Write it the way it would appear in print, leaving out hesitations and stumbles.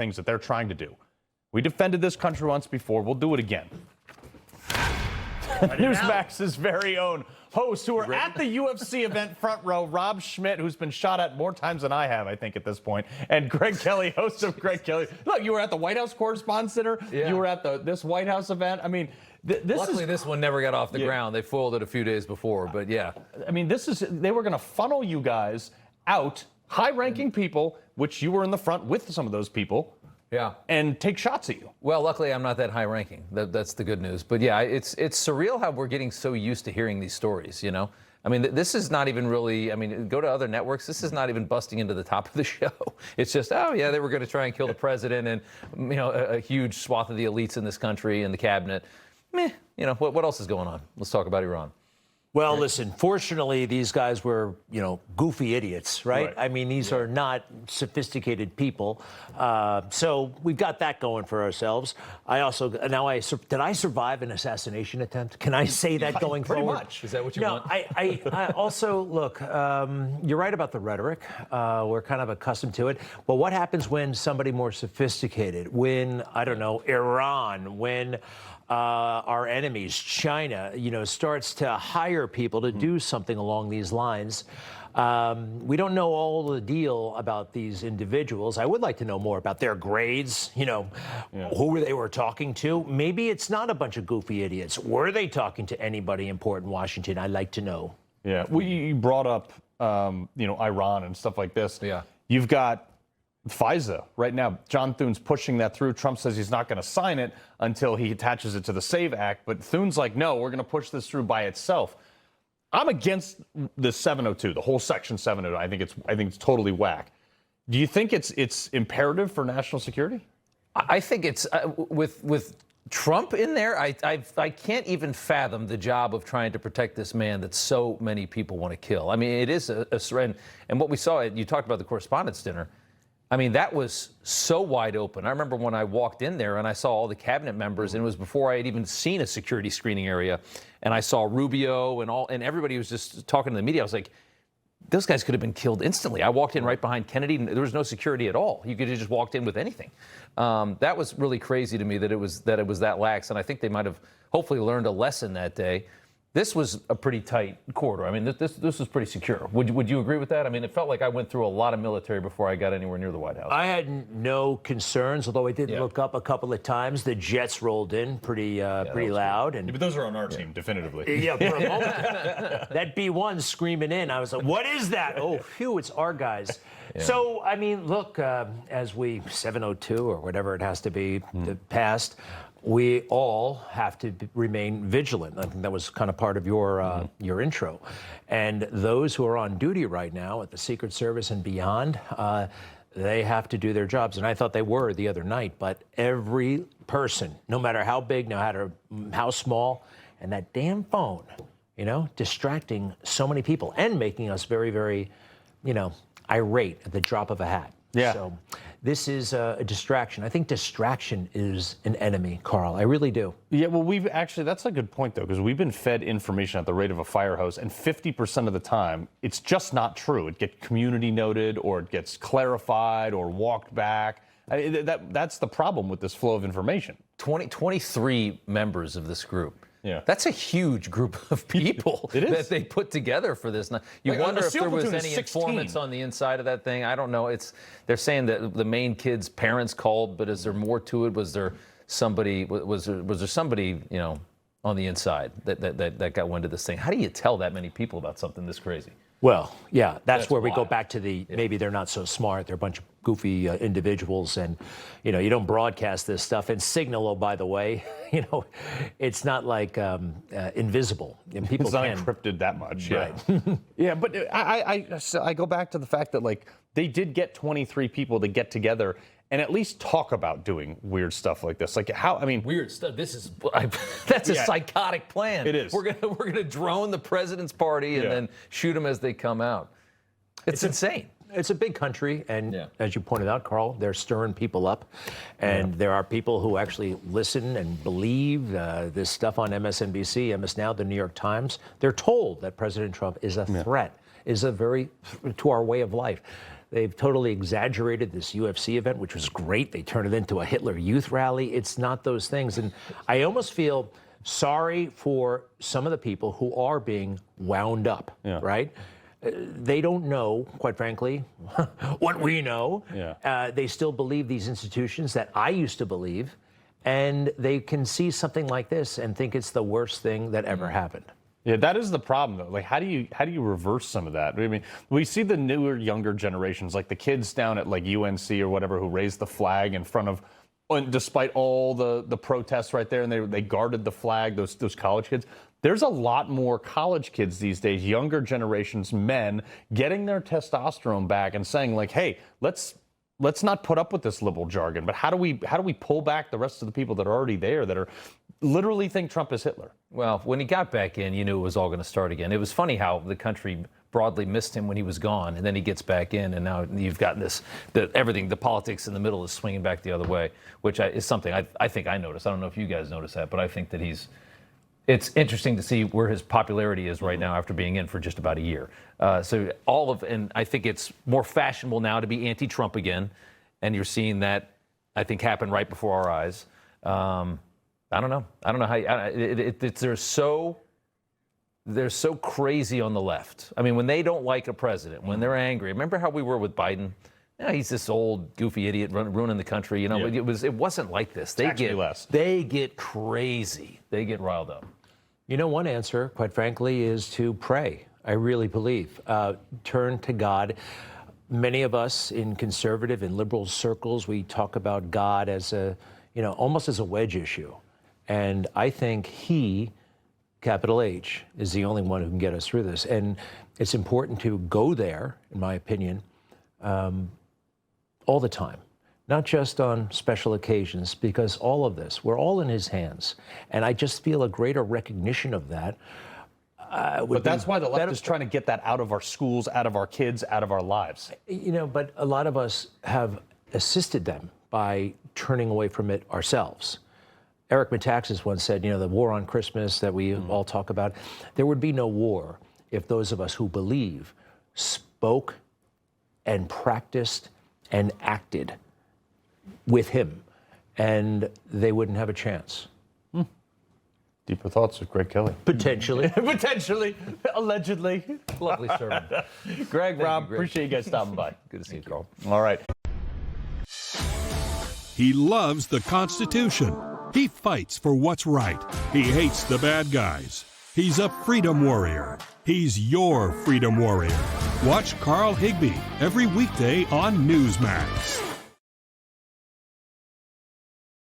things that they're trying to do. We defended this country once before. We'll do it again. Newsmax's very own host, who are at the UFC event front row, Rob Schmitt, who's been shot at more times than I have, I think, at this point, and Greg Kelly, host of Greg Kelly. Look, you were at the White House Correspondents' Dinner. Yeah. You were at this White House event. I mean, luckily this one never got off the ground. They foiled it a few days before, but yeah. I mean, they were going to funnel you guys out, high-ranking people, which you were in the front with some of those people. Yeah, and take shots at you. Well, luckily I'm not that high ranking. That's the good news. But yeah, it's surreal how we're getting so used to hearing these stories, you know? I mean, this is not even really, I mean, go to other networks, this is not even busting into the top of the show. It's just, oh yeah, they were going to try and kill the president and, you know, a huge swath of the elites in this country and the cabinet. Meh, you know, what else is going on? Let's talk about Iran. Well, listen, fortunately, these guys were, you know, goofy idiots, right? I mean, these are not sophisticated people. So we've got that going for ourselves. Did I survive an assassination attempt? Can I say that going pretty forward? Much. Is that what you want? I also, look, you're right about the rhetoric. We're kind of accustomed to it. But what happens when somebody more sophisticated, when, I don't know, Iran, when our enemies, China, you know, starts to hire people to do something along these lines? We don't know all the deal about these individuals. I would like to know more about their grades, you know, who they were talking to. Maybe it's not a bunch of goofy idiots. Were they talking to anybody important in Washington? I'd like to know. Yeah, you brought up, you know, Iran and stuff like this. Yeah. You've got FISA right now. John Thune's pushing that through. Trump says he's not going to sign it until he attaches it to the SAVE Act. But Thune's like, no, we're going to push this through by itself. I'm against the 702, the whole Section 702. I think it's totally whack. Do you think it's imperative for national security? I think it's with Trump in there. I can't even fathom the job of trying to protect this man that so many people want to kill. I mean, it is a surrender. And what we saw, you talked about the Correspondents' Dinner. I mean, that was so wide open. I remember when I walked in there and I saw all the cabinet members, and it was before I had even seen a security screening area. And I saw Rubio and everybody was just talking to the media. I was like, those guys could have been killed instantly. I walked in right behind Kennedy, and there was no security at all. You could have just walked in with anything. That was really crazy to me that it was that lax. And I think they might have hopefully learned a lesson that day. This was a pretty tight corridor. I mean, this was pretty secure. Would you agree with that? I mean, it felt like I went through a lot of military before I got anywhere near the White House. I had no concerns, although I did look up a couple of times. The jets rolled in pretty loud. And but those are on our team, definitively. Yeah, for a moment. That B-1 screaming in, I was like, what is that? Oh, phew, it's our guys. Yeah. So, I mean, look, as we 702 or whatever it has to be passed, we all have to remain vigilant. I think that was kind of part of your intro. And those who are on duty right now at the Secret Service and beyond, they have to do their jobs. And I thought they were the other night. But every person, no matter how big, no matter how small, and that damn phone, you know, distracting so many people and making us very, very, you know, irate at the drop of a hat. Yeah. So this is a distraction. I think distraction is an enemy, Carl. I really do. Yeah, well, that's a good point, though, because we've been fed information at the rate of a fire hose, and 50% of the time, it's just not true. It gets community noted, or it gets clarified, or walked back. That's the problem with this flow of information. 23 members of this group. Yeah. That's a huge group of people that they put together for this. You wonder if there was any informants on the inside of that thing. I don't know. They're saying that the main kid's parents called, but is there more to it? Was there somebody, you know, on the inside that got wind of this thing? How do you tell that many people about something this crazy? Well, yeah, that's where we go back to maybe they're not so smart. They're a bunch of goofy individuals, and, you know, you don't broadcast this stuff. And Signal, oh, by the way, you know, it's not like invisible. And people it's not encrypted that much. Right. Yeah, but I go back to the fact that, like, they did get 23 people to get together and at least talk about doing weird stuff like this. Like, how, I mean... Weird stuff. That's a psychotic plan. It is. We're gonna drone the president's party and then shoot them as they come out. It's insane. It's a big country, and as you pointed out, Carl, they're stirring people up. And there are people who actually listen and believe this stuff on MSNBC, MS Now, the New York Times. They're told that President Trump is a threat, is a very to our way of life. They've totally exaggerated this UFC event, which was great. They turned it into a Hitler Youth rally. It's not those things. And I almost feel sorry for some of the people who are being wound up, right? They don't know, quite frankly, what we know. They still believe these institutions that I used to believe, and they can see something like this and think it's the worst thing that ever happened. Yeah, that is the problem, though. Like, how do you reverse some of that? I mean, we see the newer, younger generations, like the kids down at like UNC or whatever, who raised the flag in front of, and despite all the protests right there, and they guarded the flag. Those college kids. There's a lot more college kids these days, younger generations, men, getting their testosterone back and saying like, hey, let's not put up with this liberal jargon. But how do we pull back the rest of the people that are already there that are literally think Trump is Hitler? Well, when he got back in, you knew it was all going to start again. It was funny how the country broadly missed him when he was gone, and then he gets back in, and now you've gotten the politics in the middle is swinging back the other way, which is something I think I noticed. I don't know if you guys noticed that, but I think that it's interesting to see where his popularity is right now after being in for just about a year. And I think it's more fashionable now to be anti-Trump again, and you're seeing that, I think, happen right before our eyes. I don't know how they're so crazy on the left. I mean, when they don't like a president, when they're angry. Remember how we were with Biden? Yeah, he's this old goofy idiot ruining the country. You know, it wasn't like this. They get crazy. They get riled up. You know, one answer, quite frankly, is to pray. I really believe. Turn to God. Many of us in conservative and liberal circles, we talk about God as almost as a wedge issue. And I think he, capital H, is the only one who can get us through this. And it's important to go there, in my opinion, all the time, not just on special occasions, because all of this, we're all in his hands. And I just feel a greater recognition of that. But that's why the left is trying to get that out of our schools, out of our kids, out of our lives. You know, but a lot of us have assisted them by turning away from it ourselves. Eric Metaxas once said, the war on Christmas that we all talk about, there would be no war if those of us who believe spoke and practiced and acted with him, and they wouldn't have a chance. Deeper thoughts with Greg Kelly. Potentially. Potentially. Allegedly. Lovely sermon. Greg, Rob, appreciate you guys stopping by. Good to see you, Carl. All right. He loves the Constitution. He fights for what's right. He hates the bad guys. He's a freedom warrior. He's your freedom warrior. Watch Carl Higbie every weekday on Newsmax.